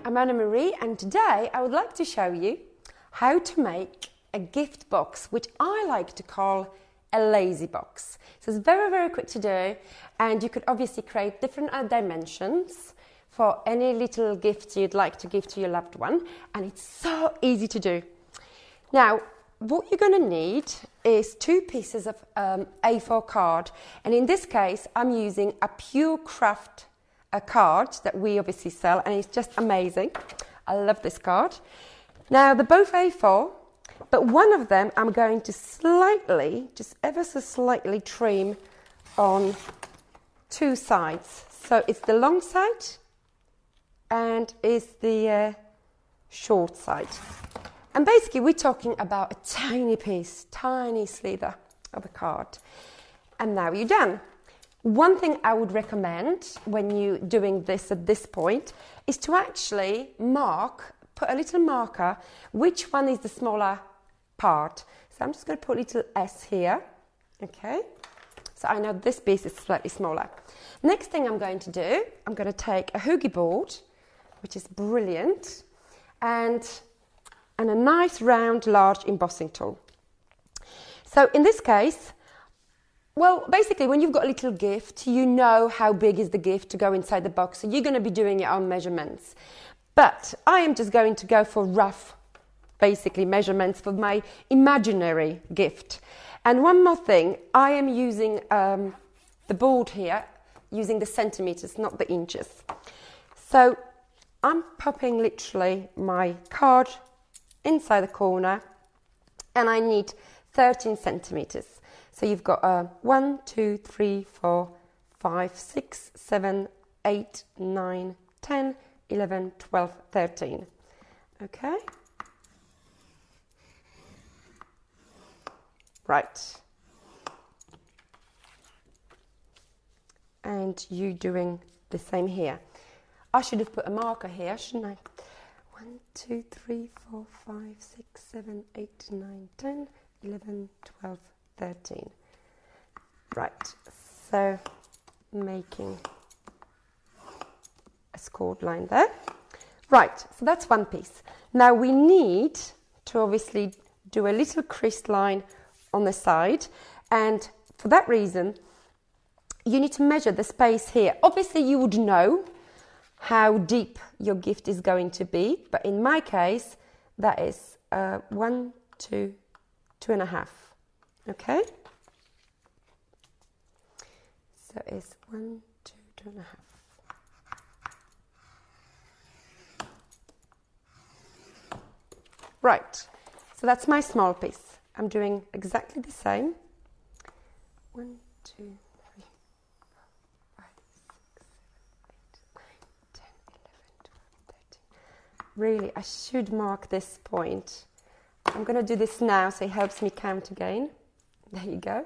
I'm Anna-Marie, and today I would like to show you how to make a gift box, which I like to call a lazy box. So it's very, very quick to do, and you could obviously create different dimensions for any little gifts you'd like to give to your loved one, and it's so easy to do. Now, what you're going to need is 2 pieces of A4 card, and in this case I'm using a pure craft card that we obviously sell, and it's just amazing. I love this card. Now they're both A4, but one of them I'm going to slightly, just ever so slightly, trim on 2 sides. So it's the long side and it's the short side. And basically we're talking about a tiny piece, tiny sliver of a card. And now you're done. One thing I would recommend when you're doing this at this point is to actually put a little marker, which one is the smaller part. So I'm just going to put a little S here, okay? So I know this piece is slightly smaller. Next thing I'm going to do, I'm going to take a hoogie board, which is brilliant, and a nice round large embossing tool. So in this case, well, basically when you've got a little gift, you know how big is the gift to go inside the box, so you're going to be doing your own measurements. But I am just going to go for rough, basically, measurements for my imaginary gift. And one more thing, I am using the board here, using the centimeters, not the inches. So I'm popping literally my card inside the corner, and I need 13 centimeters. So you've got 1, 2, 3, 4, 5, 6, 7, 8, 9, 10, 11, 12, 13. Okay? Right. And you doing the same here. I should have put a marker here, shouldn't I? 1, 2, 3, 4, 5, 6, 7, 8, 9, 10, 11, 12, 13. Right, so making a scored line there. Right, so that's one piece. Now we need to obviously do a little crease line on the side, and for that reason you need to measure the space here. Obviously you would know how deep your gift is going to be, but in my case that is 1, 2, 2.5. Okay, so it's 1, 2, 2.5. Right, so that's my small piece. I'm doing exactly the same. 1, 2, 3, 4, 5, 6, 7, 8, 9, 10, 11, 12, 13. Really, I should mark this point. I'm going to do this now so it helps me count again. There you go.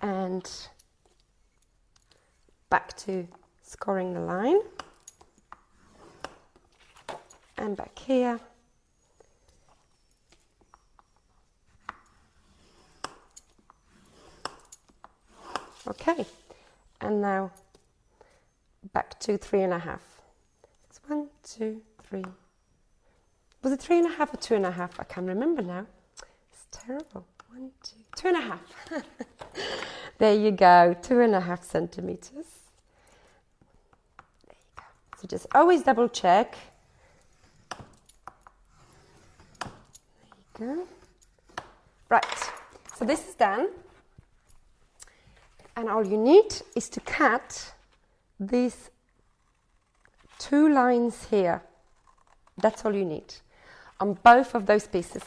And back to scoring the line. And back here. Okay. And now back to 3.5. It's 1, 2, 3. Was it 3.5 or 2.5? I can't remember now. It's terrible. 1, 2, 2.5. There you go, 2.5 centimeters. There you go. So just always double check. There you go. Right, so this is done. And all you need is to cut these 2 lines here. That's all you need on both of those pieces.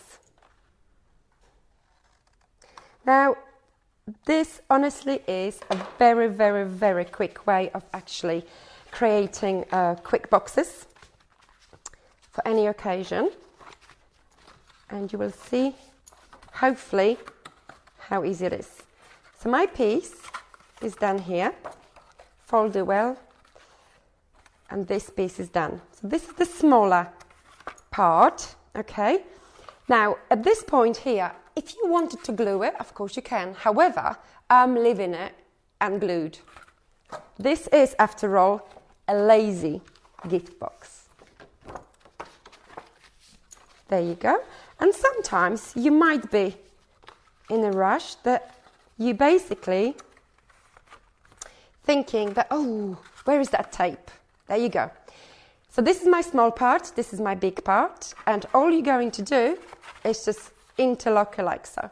Now, this honestly is a very, very, very quick way of actually creating quick boxes for any occasion. And you will see, hopefully, how easy it is. So my piece is done here, folded well, and this piece is done. So this is the smaller part, okay? Now, at this point here, if you wanted to glue it, of course you can. However, I'm leaving it unglued. This is, after all, a lazy gift box. There you go. And sometimes you might be in a rush that you basically thinking that, oh, where is that tape? There you go. So this is my small part, this is my big part, and all you're going to do is just interlock it like so.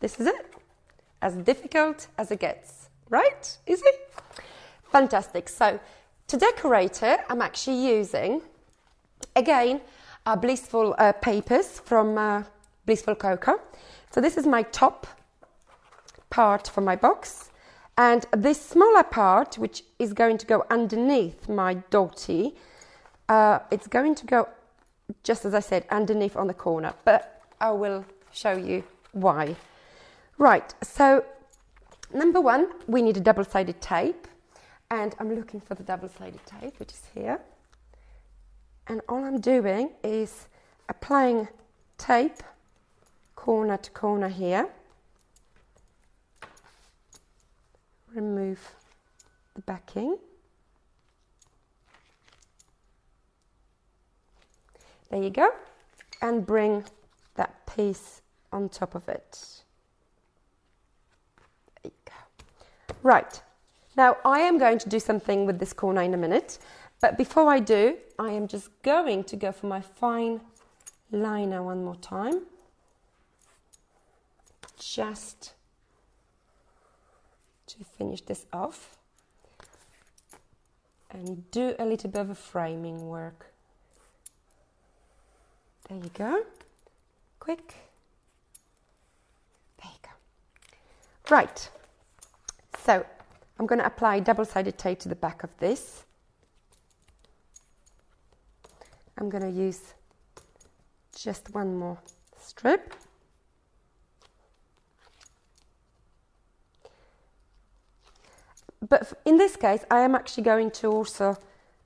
This is it. As difficult as it gets, right? Easy? Fantastic. So to decorate it, I'm actually using, again, Blissful papers from Blissful Cocoa. So this is my top part for my box. And this smaller part, which is going to go underneath my dotty, it's going to go, just as I said, underneath on the corner. But I will show you why. Right, so number one, we need a double-sided tape. And I'm looking for the double-sided tape, which is here. And all I'm doing is applying tape corner to corner here. Remove the backing. There you go. And bring that piece on top of it. There you go. Right. Now I am going to do something with this corner in a minute. But before I do, I am just going to go for my fine liner one more time. Just to finish this off. And do a little bit of a framing work. There you go. Quick. There you go. Right. So I'm going to apply double-sided tape to the back of this. I'm going to use just one more strip. But in this case, I am actually going to also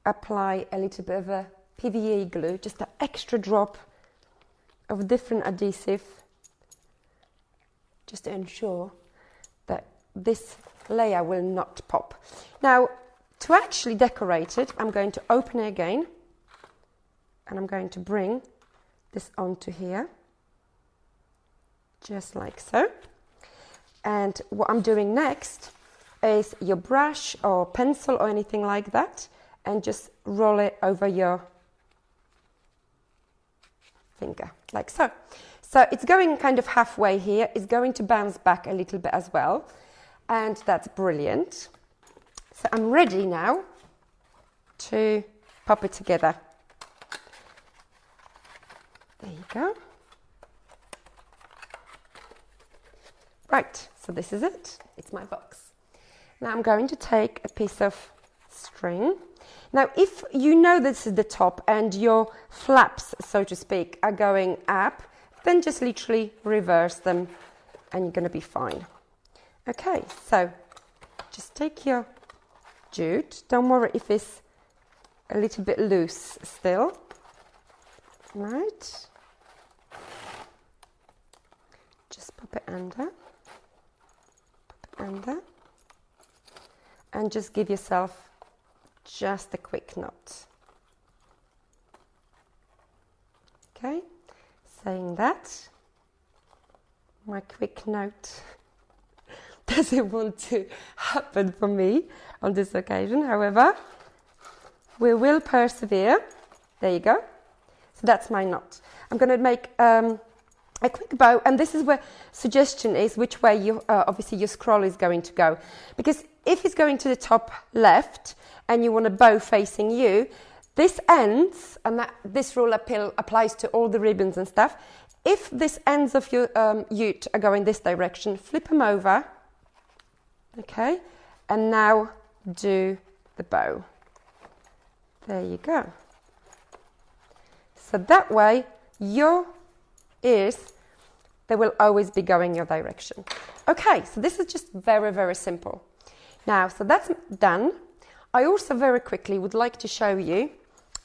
apply a little bit of a PVA glue, just an extra drop of different adhesive, just to ensure that this layer will not pop. Now, to actually decorate it, I'm going to open it again. And I'm going to bring this onto here, just like so. And what I'm doing next is your brush or pencil or anything like that, and just roll it over your finger, like so. So it's going kind of halfway here. It's going to bounce back a little bit as well, and that's brilliant. So I'm ready now to pop it together. There you go. Right, so this is it. It's my box. Now I'm going to take a piece of string. Now, if you know this is the top and your flaps, so to speak, are going up, then just literally reverse them and you're going to be fine. Okay, so just take your jute. Don't worry if it's a little bit loose still. Right. Just pop it under, and just give yourself just a quick knot. Okay, saying that, my quick note doesn't want to happen for me on this occasion. However, we will persevere. There you go. So that's my knot. I'm going to make a quick bow, and this is where suggestion is which way you obviously your scroll is going to go, because if it's going to the top left and you want a bow facing you, this ends, and this rule applies to all the ribbons and stuff. If this ends of your ute are going this direction, flip them over, okay, and now do the bow. There you go. So that way your ears, they will always be going your direction. Okay, so this is just very, very simple. Now, so that's done. I also very quickly would like to show you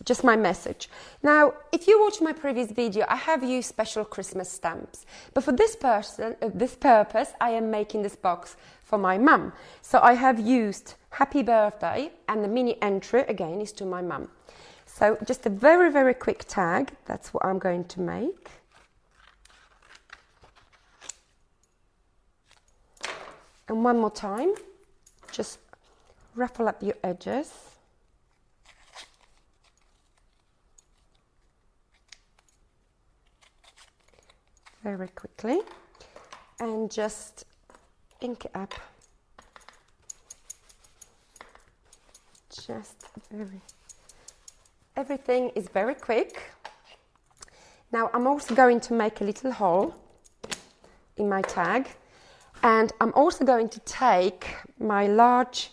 just my message. Now, if you watch my previous video, I have used special Christmas stamps. But for this purpose, I am making this box for my mum. So I have used happy birthday, and the mini entry again is to my mum. So just a very, very quick tag. That's what I'm going to make. And one more time, just ruffle up your edges. Very quickly. And just ink it up. Just everything is very quick. Now I'm also going to make a little hole in my tag, and I'm also going to take my large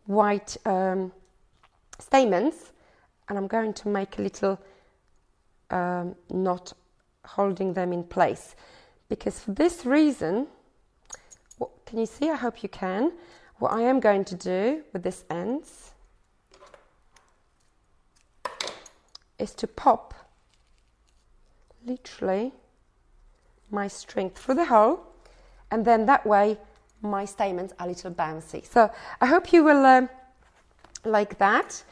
white stamens, and I'm going to make a little knot holding them in place, because for this reason, can you see? I hope you can. What I am going to do with this ends is to pop literally my string through the hole, and then that way my stamens are a little bouncy. So I hope you will like that.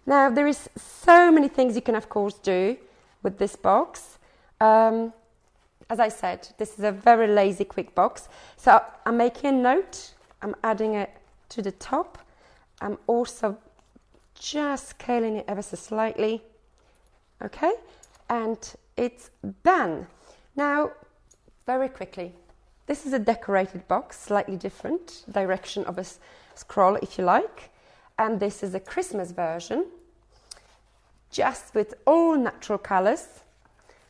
Now there is so many things you can of course do with this box. As I said, this is a very lazy quick box. So I'm making a note, I'm adding it to the top. I'm also just scaling it ever so slightly. Okay, and it's done. Now, very quickly, this is a decorated box, slightly different direction of a scroll if you like. And this is a Christmas version, just with all natural colors,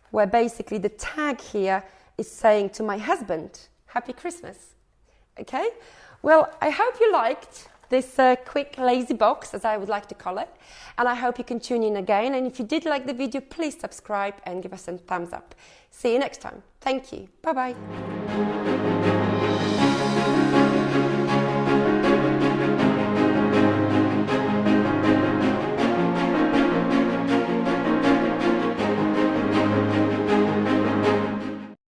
where basically the tag here is saying to my husband, Happy Christmas. Okay, well, I hope you liked this quick lazy box, as I would like to call it, and I hope you can tune in again. And if you did like the video, please subscribe and give us a thumbs up. See you next time. Thank you. Bye bye.